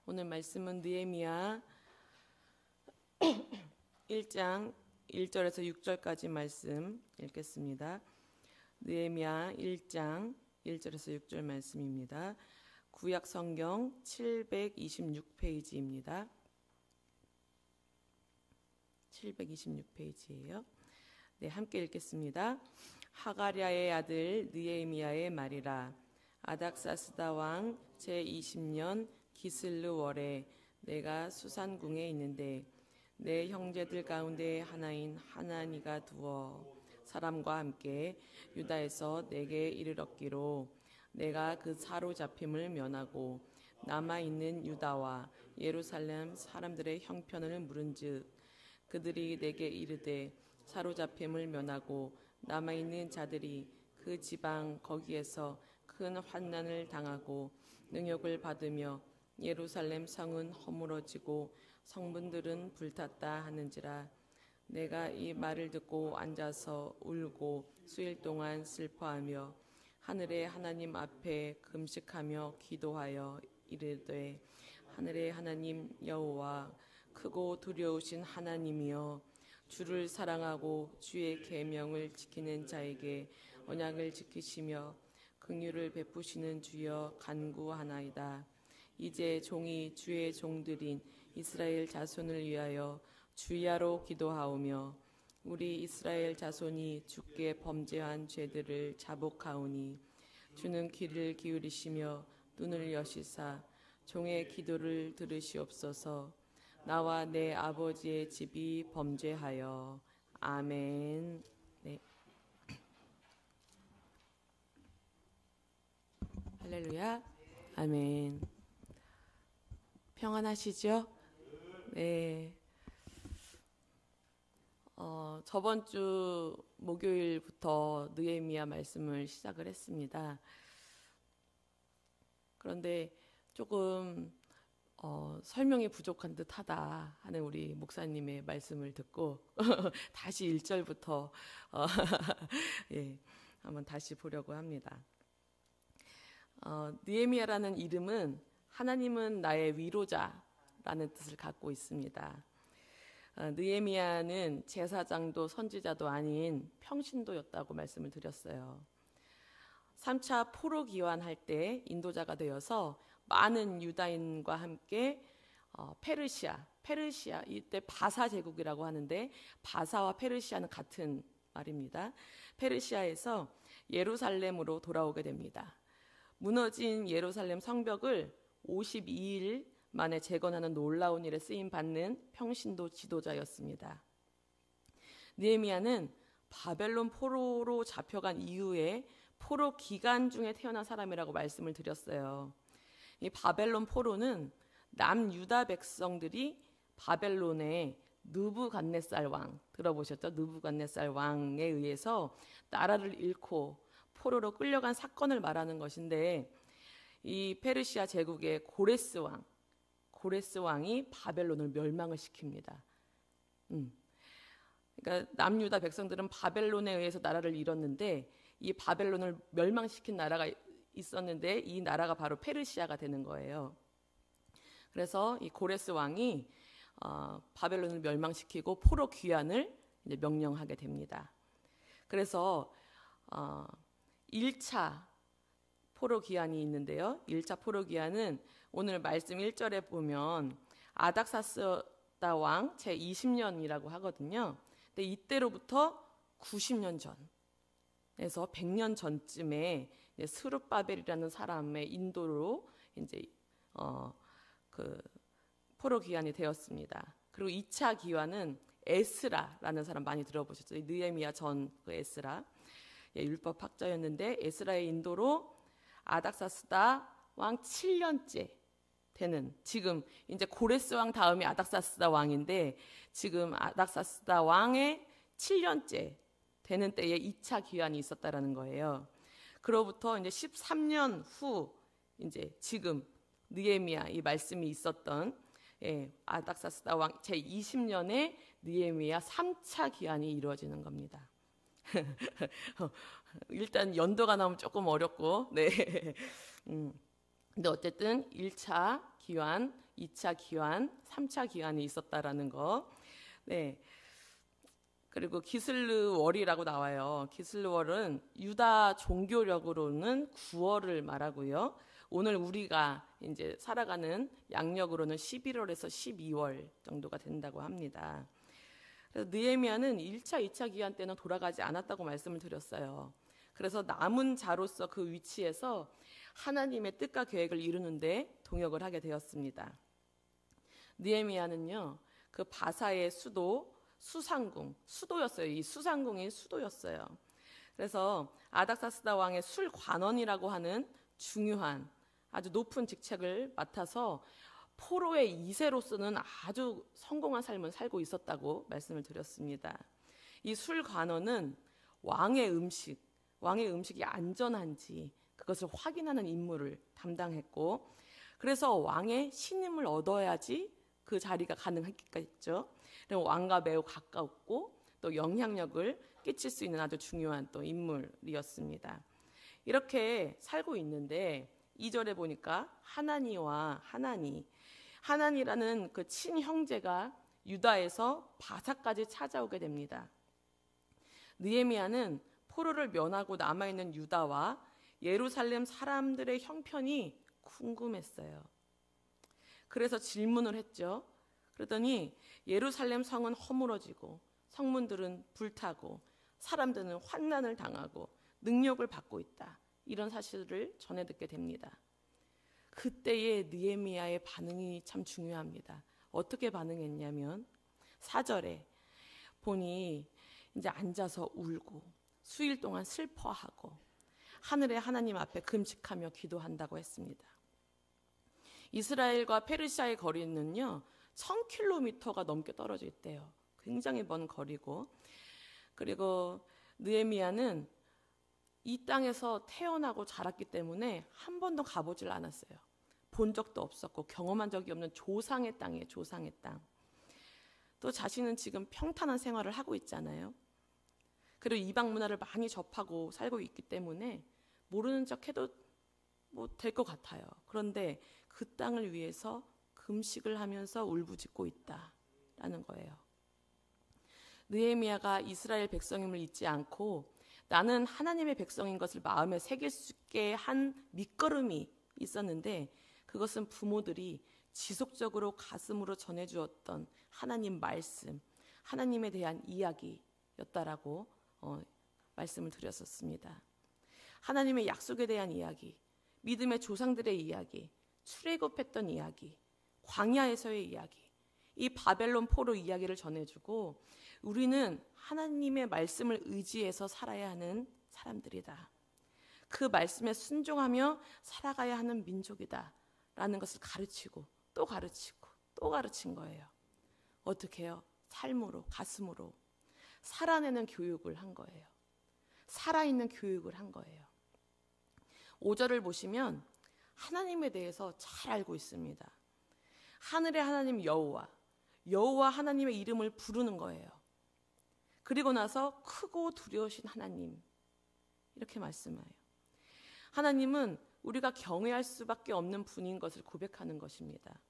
오늘 말씀은 느헤미야 1장 1절에서 6절까지 말씀 읽겠습니다. 느헤미야 1장 1절에서 6절 말씀입니다. 구약 성경 726페이지입니다. 726페이지예요. 네, 함께 읽겠습니다. 하가랴의 아들 느헤미야의 말이라. 아닥사스다 왕 제20년 기슬르 월에 내가 수산궁에 있는데 내 형제들 가운데 하나인 하나니가 두어 사람과 함께 유다에서 내게 이르렀기로 내가 그 사로잡힘을 면하고 남아있는 유다와 예루살렘 사람들의 형편을 물은즉 그들이 내게 이르되 사로잡힘을 면하고 남아있는 자들이 그 지방 거기에서 큰 환난을 당하고 능욕을 받으며 예루살렘 성은 허물어지고 성문들은 불탔다 하는지라. 내가 이 말을 듣고 앉아서 울고 수일 동안 슬퍼하며 하늘의 하나님 앞에 금식하며 기도하여 이르되 하늘의 하나님 여호와 크고 두려우신 하나님이여 주를 사랑하고 주의 계명을 지키는 자에게 언약을 지키시며 긍휼을 베푸시는 주여 간구하나이다. 이제 종이 주의 종들인 이스라엘 자손을 위하여 주야로 기도하오며 우리 이스라엘 자손이 주께 범죄한 죄들을 자복하오니 주는 귀를 기울이시며 눈을 여시사 종의 기도를 들으시옵소서. 나와 내 아버지의 집이 범죄하여. 아멘. 네. 할렐루야. 아멘. 평안하시죠? 네. 저번 주 목요일부터 느헤미야 말씀을 시작을 했습니다. 그런데 조금 설명이 부족한 듯하다 하는 우리 목사님의 말씀을 듣고 다시 1절부터 예, 한번 다시 보려고 합니다. 느헤미야라는 이름은 하나님은 나의 위로자라는 뜻을 갖고 있습니다. 느헤미야는 제사장도 선지자도 아닌 평신도였다고 말씀을 드렸어요. 3차 포로 기환할 때 인도자가 되어서 많은 유다인과 함께 페르시아 이때 바사 제국이라고 하는데 바사와 페르시아는 같은 말입니다. 페르시아에서 예루살렘으로 돌아오게 됩니다. 무너진 예루살렘 성벽을 52일 만에 재건하는 놀라운 일에 쓰임받는 평신도 지도자였습니다. 느헤미야는 바벨론 포로로 잡혀간 이후에 포로 기간 중에 태어난 사람이라고 말씀을 드렸어요. 이 바벨론 포로는 남유다 백성들이 바벨론의 느부갓네살 왕, 들어보셨죠? 느부갓네살 왕에 의해서 나라를 잃고 포로로 끌려간 사건을 말하는 것인데 이 페르시아 제국의 고레스 왕이 바벨론을 멸망을 시킵니다. 그러니까 남유다 백성들은 바벨론에 의해서 나라를 잃었는데 이 바벨론을 멸망시킨 나라가 있었는데 이 나라가 바로 페르시아가 되는 거예요. 그래서 이 고레스 왕이 바벨론을 멸망시키고 포로 귀환을 이제 명령하게 됩니다. 그래서 1차 포로 귀환이 있는데요. 1차 포로 귀환은 오늘 말씀 1절에 보면 아닥사스다 왕 제20년이라고 하거든요. 근데 이때로부터 90년 전에서 100년 전쯤에 스룹바벨이라는 사람의 인도로 이제 그 포로 귀환이 되었습니다. 그리고 2차 귀환은 에스라라는 사람 많이 들어보셨죠? 느헤미야 전 그 에스라 율법 학자였는데 에스라의 인도로 아닥사스다 왕 7년째 되는, 지금 이제 고레스 왕 다음이 아닥사스다 왕인데 지금 아닥사스다 왕의 7년째 되는 때에 2차 귀환이 있었다라는 거예요. 그로부터 이제 13년 후 이제 지금 느헤미야 이 말씀이 있었던 아닥사스다 왕 제20년에 느헤미야 3차 귀환이 이루어지는 겁니다. 일단 연도가 나오면 조금 어렵고, 네. 근데 어쨌든 1차 기환, 2차 기환, 3차 기환이 있었다라는 거. 네. 그리고 기슬르월이라고 나와요. 기슬르월은 유다 종교력으로는 9월을 말하고요. 오늘 우리가 이제 살아가는 양력으로는 11월에서 12월 정도가 된다고 합니다. 그래서 느헤미야는 1차, 2차 기한 때는 돌아가지 않았다고 말씀을 드렸어요. 그래서 남은 자로서 그 위치에서 하나님의 뜻과 계획을 이루는데 동역을 하게 되었습니다. 느헤미야는요, 그 바사의 수도 수상궁, 수도였어요. 이 수상궁이 수도였어요. 그래서 아닥사스다 왕의 술관원이라고 하는 중요한 아주 높은 직책을 맡아서 포로의 2세로서는 아주 성공한 삶을 살고 있었다고 말씀을 드렸습니다. 이 술관원은 왕의 음식이 안전한지 그것을 확인하는 임무를 담당했고, 그래서 왕의 신임을 얻어야지 그 자리가 가능했겠죠. 왕과 매우 가까웠고 또 영향력을 끼칠 수 있는 아주 중요한 또 인물이었습니다. 이렇게 살고 있는데 2절에 보니까 하나니라는 그 친형제가 유다에서 바사까지 찾아오게 됩니다. 느헤미야는 포로를 면하고 남아있는 유다와 예루살렘 사람들의 형편이 궁금했어요. 그래서 질문을 했죠. 그러더니 예루살렘 성은 허물어지고 성문들은 불타고 사람들은 환난을 당하고 능욕을 받고 있다. 이런 사실을 전해 듣게 됩니다. 그때의 느헤미야의 반응이 참 중요합니다. 어떻게 반응했냐면 4절에 보니 이제 앉아서 울고 수일 동안 슬퍼하고 하늘의 하나님 앞에 금식하며 기도한다고 했습니다. 이스라엘과 페르시아의 거리는요 1000km가 넘게 떨어져 있대요. 굉장히 먼 거리고, 그리고 느헤미야는 이 땅에서 태어나고 자랐기 때문에 한 번도 가보질 않았어요. 본 적도 없었고 경험한 적이 없는 조상의 땅이에요. 조상의 땅. 또 자신은 지금 평탄한 생활을 하고 있잖아요. 그리고 이방 문화를 많이 접하고 살고 있기 때문에 모르는 척 해도 뭐 될 것 같아요. 그런데 그 땅을 위해서 금식을 하면서 울부짖고 있다라는 거예요. 느헤미야가 이스라엘 백성임을 잊지 않고 나는 하나님의 백성인 것을 마음에 새길 수 있게 한 밑거름이 있었는데, 그것은 부모들이 지속적으로 가슴으로 전해주었던 하나님 말씀, 하나님에 대한 이야기였다라고 말씀을 드렸었습니다. 하나님의 약속에 대한 이야기, 믿음의 조상들의 이야기, 출애굽했던 이야기, 광야에서의 이야기, 이 바벨론 포로 이야기를 전해주고 우리는 하나님의 말씀을 의지해서 살아야 하는 사람들이다. 그 말씀에 순종하며 살아가야 하는 민족이다 라는 것을 가르치고 또 가르치고 또 가르친 거예요. 어떻게 해요? 삶으로, 가슴으로 살아내는 교육을 한 거예요. 살아있는 교육을 한 거예요. 5절을 보시면 하나님에 대해서 잘 알고 있습니다. 하늘의 하나님 여호와 하나님의 이름을 부르는 거예요. 그리고 나서 크고 두려우신 하나님, 이렇게 말씀해요. 하나님은 우리가 경외할 수밖에 없는 분인 것을 고백하는 것입니다.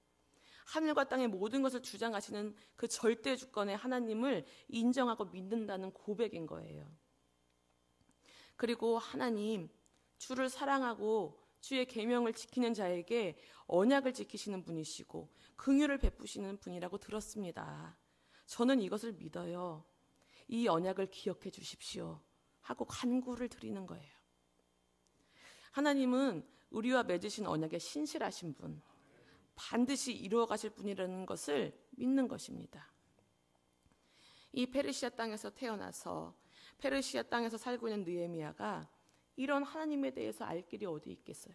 하늘과 땅의 모든 것을 주장하시는 그 절대 주권의 하나님을 인정하고 믿는다는 고백인 거예요. 그리고 하나님, 주를 사랑하고 주의 계명을 지키는 자에게 언약을 지키시는 분이시고 긍휼을 베푸시는 분이라고 들었습니다. 저는 이것을 믿어요. 이 언약을 기억해 주십시오 하고 간구를 드리는 거예요. 하나님은 우리와 맺으신 언약에 신실하신 분, 반드시 이루어 가실 분이라는 것을 믿는 것입니다. 이 페르시아 땅에서 태어나서 페르시아 땅에서 살고 있는 느헤미야가 이런 하나님에 대해서 알 길이 어디 있겠어요?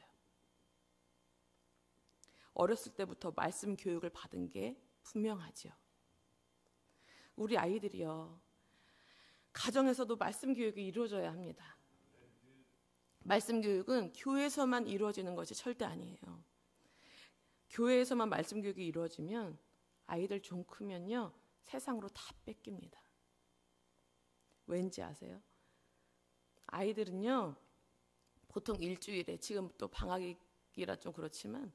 어렸을 때부터 말씀 교육을 받은 게 분명하죠. 우리 아이들이요, 가정에서도 말씀 교육이 이루어져야 합니다. 말씀 교육은 교회에서만 이루어지는 것이 절대 아니에요. 교회에서만 말씀 교육이 이루어지면 아이들 좀 크면요 세상으로 다 뺏깁니다. 왠지 아세요? 아이들은요 보통 일주일에, 지금 또 방학이 이라 좀 그렇지만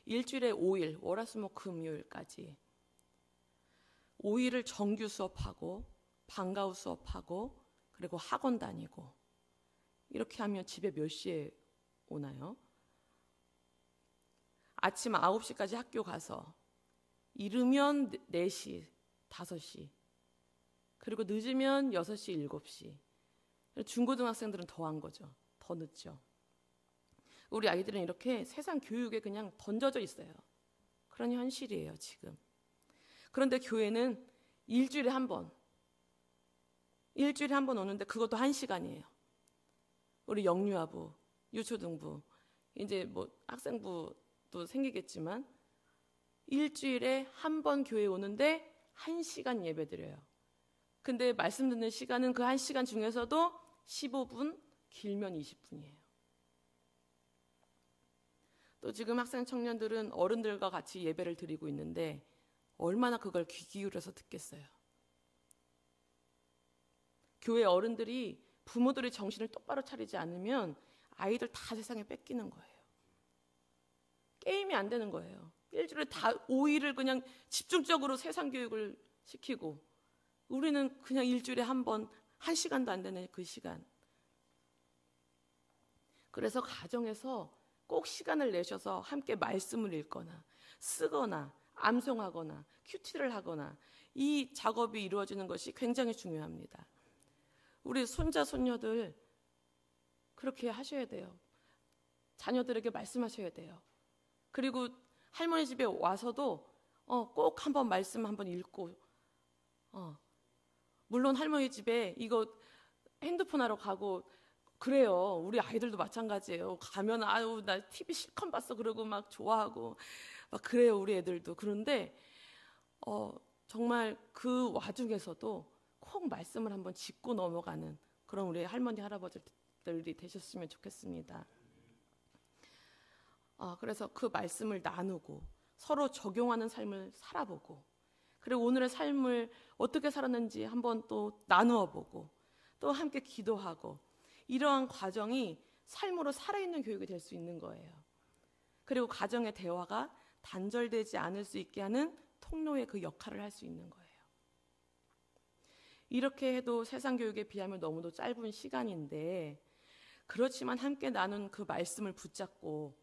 일주일에 5일, 월화수목금요일까지 5일을 정규 수업하고 방과후 수업하고 그리고 학원 다니고 이렇게 하면 집에 몇 시에 오나요? 아침 9시까지 학교 가서 이르면 4시, 5시 그리고 늦으면 6시, 7시. 중고등학생들은 더한 거죠. 더 늦죠. 우리 아이들은 이렇게 세상 교육에 그냥 던져져 있어요. 그런 현실이에요, 지금. 그런데 교회는 일주일에 한 번 오는데 그것도 1시간이에요. 우리 영유아부, 유초등부, 이제 뭐 학생부도 생기겠지만 일주일에 한 번 교회 오는데 1시간 예배 드려요. 근데 말씀 듣는 시간은 그 1시간 중에서도 15분, 길면 20분이에요. 또 지금 학생 청년들은 어른들과 같이 예배를 드리고 있는데 얼마나 그걸 귀 기울여서 듣겠어요. 교회 어른들이 부모들의 정신을 똑바로 차리지 않으면 아이들 다 세상에 뺏기는 거예요. 게임이 안 되는 거예요. 일주일에 다 5일을 그냥 집중적으로 세상 교육을 시키고 우리는 그냥 일주일에 한 번, 1시간도 안 되는 그 시간. 그래서 가정에서 꼭 시간을 내셔서 함께 말씀을 읽거나 쓰거나 암송하거나 큐티를 하거나 이 작업이 이루어지는 것이 굉장히 중요합니다. 우리 손자, 손녀들 그렇게 하셔야 돼요. 자녀들에게 말씀하셔야 돼요. 그리고 할머니 집에 와서도 꼭 한번 말씀 한번 읽고 물론 할머니 집에 이거 핸드폰 하러 가고 그래요. 우리 아이들도 마찬가지예요. 가면 아유 나 TV 실컷 봤어 그러고 막 좋아하고 막 그래요. 우리 애들도. 그런데 정말 그 와중에서도 꼭 말씀을 한번 짚고 넘어가는 그런 우리 할머니 할아버지들이 되셨으면 좋겠습니다. 그래서 그 말씀을 나누고 서로 적용하는 삶을 살아보고 그리고 오늘의 삶을 어떻게 살았는지 한번 또 나누어 보고 또 함께 기도하고 이러한 과정이 삶으로 살아있는 교육이 될 수 있는 거예요. 그리고 가정의 대화가 단절되지 않을 수 있게 하는 통로의 그 역할을 할 수 있는 거예요. 이렇게 해도 세상 교육에 비하면 너무도 짧은 시간인데 그렇지만 함께 나눈 그 말씀을 붙잡고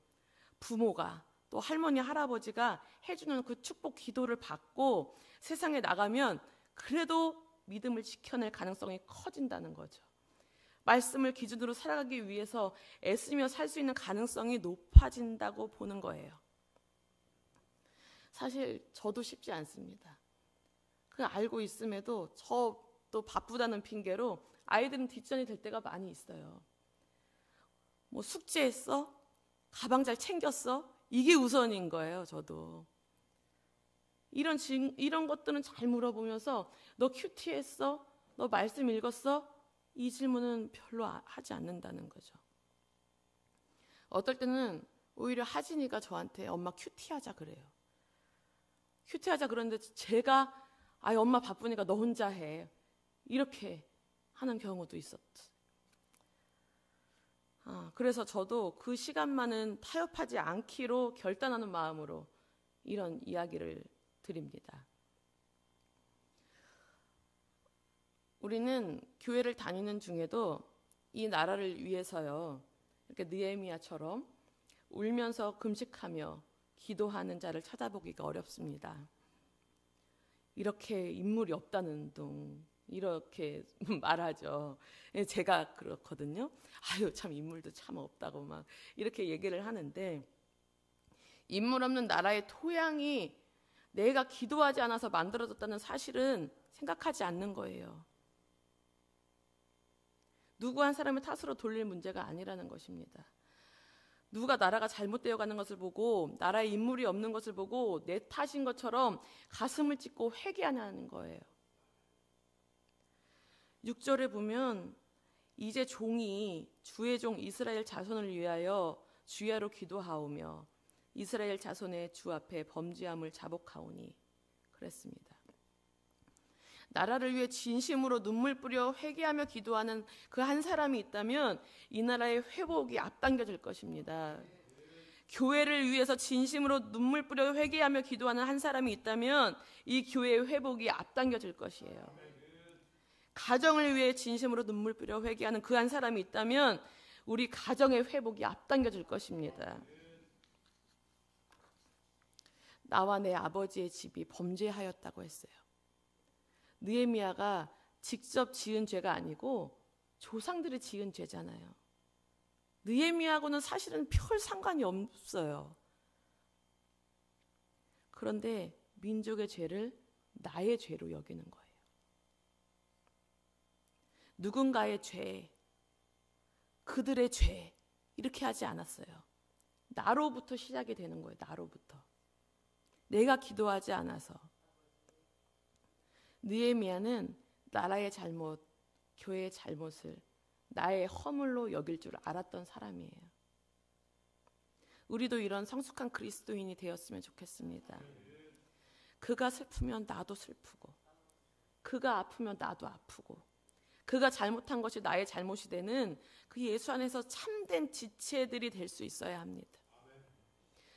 부모가 또 할머니, 할아버지가 해주는 그 축복 기도를 받고 세상에 나가면 그래도 믿음을 지켜낼 가능성이 커진다는 거죠. 말씀을 기준으로 살아가기 위해서 애쓰며 살 수 있는 가능성이 높아진다고 보는 거예요. 사실 저도 쉽지 않습니다. 그 알고 있음에도 저도 바쁘다는 핑계로 아이들은 뒷전이 될 때가 많이 있어요. 뭐 숙제했어? 가방 잘 챙겼어? 이게 우선인 거예요, 저도. 이런 것들은 잘 물어보면서 너 큐티했어? 너 말씀 읽었어? 이 질문은 별로 하지 않는다는 거죠. 어떨 때는 오히려 하진이가 저한테 엄마 큐티하자 그래요. 큐티하자 그러는데 제가 엄마 바쁘니까 너 혼자 해. 이렇게 하는 경우도 있었지. 그래서 저도 그 시간만은 타협하지 않기로 결단하는 마음으로 이런 이야기를 드립니다. 우리는 교회를 다니는 중에도 이 나라를 위해서요. 이렇게 느헤미야처럼 울면서 금식하며 기도하는 자를 찾아보기가 어렵습니다. 이렇게 인물이 없다는 둥 이렇게 말하죠. 제가 그렇거든요. 참 인물도 참 없다고 막 이렇게 얘기를 하는데 인물 없는 나라의 토양이 내가 기도하지 않아서 만들어졌다는 사실은 생각하지 않는 거예요. 누구 한 사람의 탓으로 돌릴 문제가 아니라는 것입니다. 누가 나라가 잘못되어 가는 것을 보고 나라에 인물이 없는 것을 보고 내 탓인 것처럼 가슴을 찢고 회개하는 거예요. 6절에 보면 이제 종이 주의 종 이스라엘 자손을 위하여 주야로 기도하오며 이스라엘 자손의 주 앞에 범죄함을 자복하오니 그랬습니다. 나라를 위해 진심으로 눈물 뿌려 회개하며 기도하는 그 한 사람이 있다면 이 나라의 회복이 앞당겨질 것입니다. 교회를 위해서 진심으로 눈물 뿌려 회개하며 기도하는 한 사람이 있다면 이 교회의 회복이 앞당겨질 것이에요. 가정을 위해 진심으로 눈물 뿌려 회개하는 그 한 사람이 있다면 우리 가정의 회복이 앞당겨질 것입니다. 나와 내 아버지의 집이 범죄하였다고 했어요. 느헤미야가 직접 지은 죄가 아니고 조상들이 지은 죄잖아요. 느헤미야하고는 사실은 별 상관이 없어요. 그런데 민족의 죄를 나의 죄로 여기는 거예요. 누군가의 죄, 그들의 죄 이렇게 하지 않았어요. 나로부터 시작이 되는 거예요. 나로부터. 내가 기도하지 않아서. 느헤미야는 나라의 잘못, 교회의 잘못을 나의 허물로 여길 줄 알았던 사람이에요. 우리도 이런 성숙한 그리스도인이 되었으면 좋겠습니다. 그가 슬프면 나도 슬프고, 그가 아프면 나도 아프고, 그가 잘못한 것이 나의 잘못이 되는 그 예수 안에서 참된 지체들이 될 수 있어야 합니다.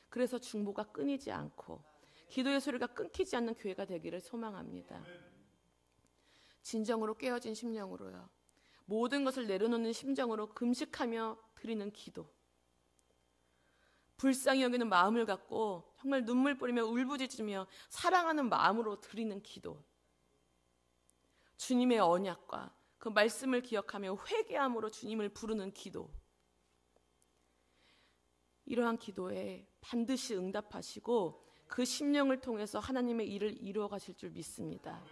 그래서 중보가 끊이지 않고 기도의 소리가 끊기지 않는 교회가 되기를 소망합니다. 진정으로 깨어진 심령으로요. 모든 것을 내려놓는 심정으로 금식하며 드리는 기도. 불쌍히 여기는 마음을 갖고 정말 눈물 뿌리며 울부짖으며 사랑하는 마음으로 드리는 기도. 주님의 언약과 그 말씀을 기억하며 회개함으로 주님을 부르는 기도. 이러한 기도에 반드시 응답하시고 그 심령을 통해서 하나님의 일을 이루어 가실 줄 믿습니다.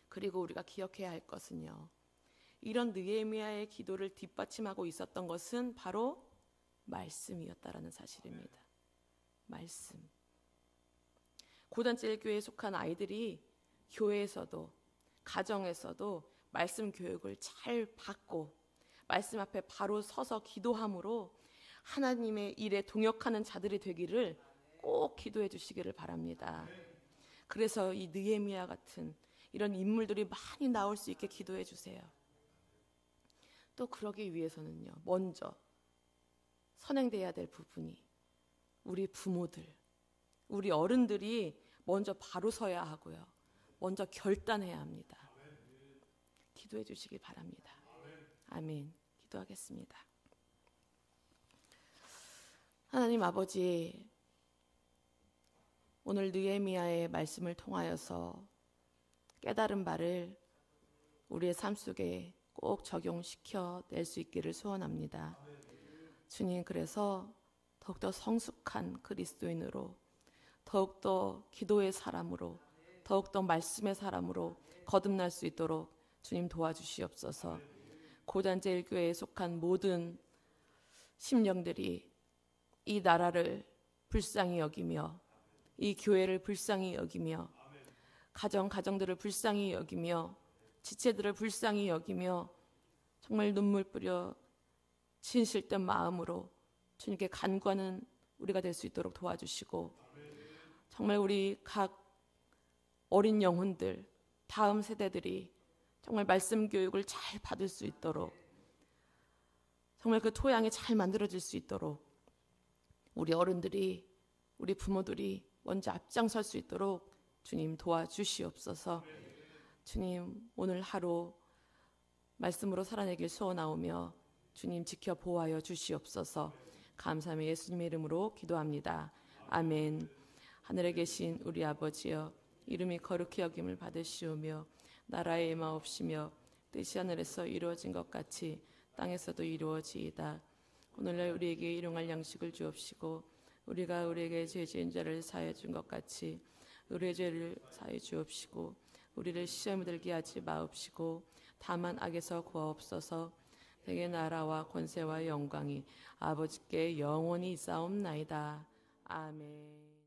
그리고 우리가 기억해야 할 것은요. 이런 느헤미야의 기도를 뒷받침하고 있었던 것은 바로 말씀이었다라는 사실입니다. 말씀. 고단제일교회에 속한 아이들이 교회에서도 가정에서도 말씀 교육을 잘 받고 말씀 앞에 바로 서서 기도함으로 하나님의 일에 동역하는 자들이 되기를 꼭 기도해 주시기를 바랍니다. 그래서 이 느헤미야 같은 이런 인물들이 많이 나올 수 있게 기도해 주세요. 또 그러기 위해서는요. 먼저 선행돼야 될 부분이 우리 부모들, 우리 어른들이 먼저 바로 서야 하고요. 먼저 결단해야 합니다. 기도해 주시기 바랍니다. 아멘. 기도하겠습니다. 하나님 아버지, 오늘 느헤미야의 말씀을 통하여서 깨달은 바를 우리의 삶 속에 꼭 적용시켜 낼 수 있기를 소원합니다. 주님, 그래서 더욱더 성숙한 그리스도인으로, 더욱더 기도의 사람으로, 더욱더 말씀의 사람으로 거듭날 수 있도록 주님 도와주시옵소서. 고단제일교회에 속한 모든 심령들이 이 나라를 불쌍히 여기며 이 교회를 불쌍히 여기며 가정들을 불쌍히 여기며 지체들을 불쌍히 여기며 정말 눈물 뿌려 진실된 마음으로 주님께 간구하는 우리가 될 수 있도록 도와주시고 정말 우리 각 어린 영혼들, 다음 세대들이 정말 말씀 교육을 잘 받을 수 있도록 정말 그 토양이 잘 만들어질 수 있도록 우리 어른들이, 우리 부모들이 먼저 앞장설 수 있도록 주님 도와주시옵소서. 주님, 오늘 하루 말씀으로 살아내길 소원하오며 주님 지켜 보호하여 주시옵소서. 감사하며 예수님의 이름으로 기도합니다. 아멘. 하늘에 계신 우리 아버지여, 이름이 거룩히 여김을 받으시오며 나라에 임하옵시며 뜻이 하늘에서 이루어진 것 같이 땅에서도 이루어지이다. 오늘날 우리에게 일용할 양식을 주옵시고 우리가 우리에게 죄 지은 자를 사하여 준 것 같이 우리의 죄를 사하여 주옵시고 우리를 시험에 들게 하지 마옵시고 다만 악에서 구하옵소서. 대개 나라와 권세와 영광이 아버지께 영원히 있사옵나이다. 아멘.